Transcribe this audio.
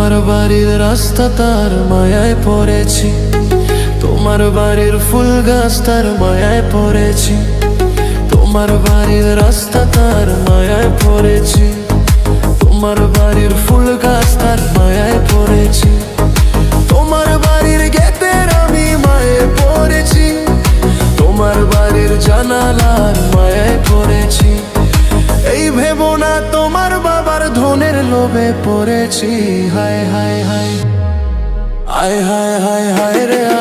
তোমার বাড়ির রাস্তা তার মায়ায় পড়েছি, তোমার বাড়ির ফুল গাছ তার মায়ায় পড়েছি, তোমার বাড়ির রাস্তা তার মায়ায় পড়েছি, তোমার বাড়ির ফুল গাছ তার মায়ায় পড়েছি, তোমার বাড়ির গেটের আমি মায়ে পড়েছি, তোমার বাড়ির জানালার মায়ায় পড়েছি। এই ভেবো না তোমার বাবার ধনের লোভে পড়েছি। হায় হায় হায়, আয় হায় হায় হায় রে।